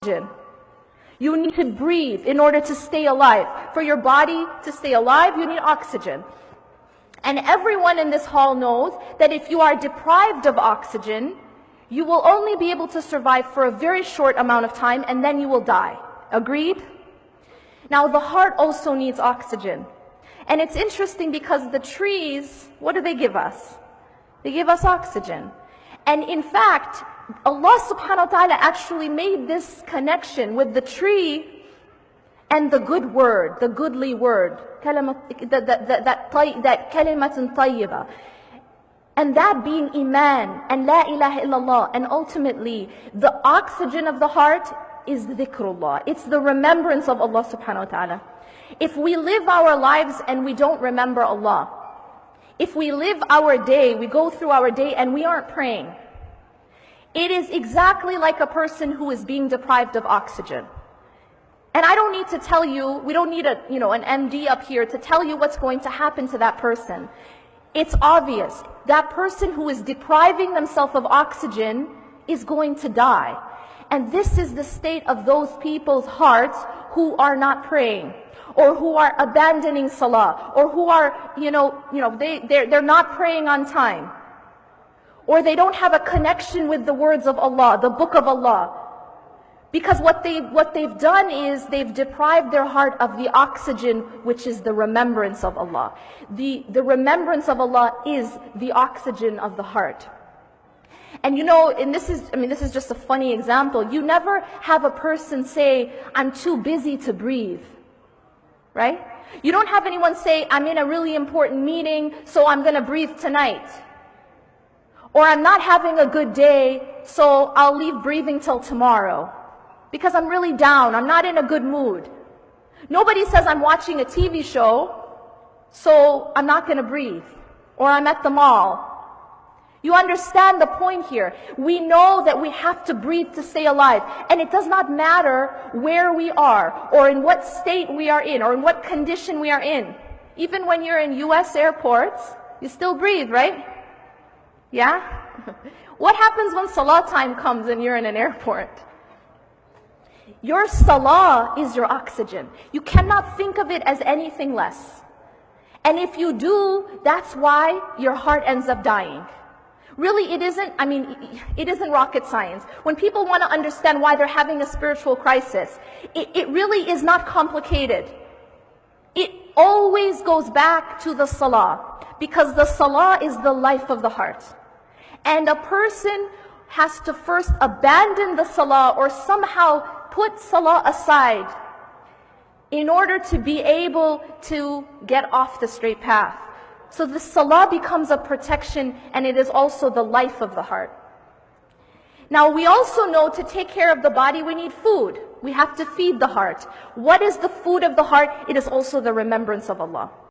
oxygen. You need to breathe in order to stay alive. For your body to stay alive, you need oxygen. And everyone in this hall knows that if you are deprived of oxygen, you will only be able to survive for a very short amount of time, and then you will die. Agreed? Now, the heart also needs oxygen. And it's interesting because the trees, what do they give us? They give us oxygen. And in fact, Allah subhanahu wa ta'ala actually made this connection with the tree and the good word, the goodly word, that kalimatun tayyiba. And that being iman and la ilaha illallah. And ultimately, the oxygen of the heart is dhikrullah. It's the remembrance of Allah subhanahu wa ta'ala. If we live our lives and we don't remember Allah, if we live our day, we go through our day and we aren't praying, it is exactly like a person who is being deprived of oxygen. And I don't need to tell you, we don't need an MD up here to tell you what's going to happen to that person. It's obvious. That person who is depriving themselves of oxygen is going to die. And this is the state of those people's hearts who are not praying, or who are abandoning salah, or who are, they're not praying on time, or they don't have a connection with the words of Allah, the book of Allah. Because what they've done is they've deprived their heart of the oxygen, which is the remembrance of Allah. The remembrance of Allah is the oxygen of the heart. And this is just a funny example. You never have a person say, I'm too busy to breathe. Right? You don't have anyone say, I'm in a really important meeting, so I'm going to breathe tonight. Or I'm not having a good day, so I'll leave breathing till tomorrow. Because I'm really down, I'm not in a good mood. Nobody says I'm watching a TV show, so I'm not going to breathe. Or I'm at the mall. You understand the point here. We know that we have to breathe to stay alive. And it does not matter where we are, or in what state we are in, or in what condition we are in. Even when you're in US airports, you still breathe, right? Yeah? What happens when salah time comes and you're in an airport? Your salah is your oxygen. You cannot think of it as anything less. And if you do, that's why your heart ends up dying. Really, it isn't rocket science. When people want to understand why they're having a spiritual crisis, it really is not complicated. It always goes back to the salah, because the salah is the life of the heart. And a person has to first abandon the salah, or somehow put salah aside, in order to be able to get off the straight path. So the salah becomes a protection, and it is also the life of the heart. Now, we also know to take care of the body, we need food. We have to feed the heart. What is the food of the heart? It is also the remembrance of Allah.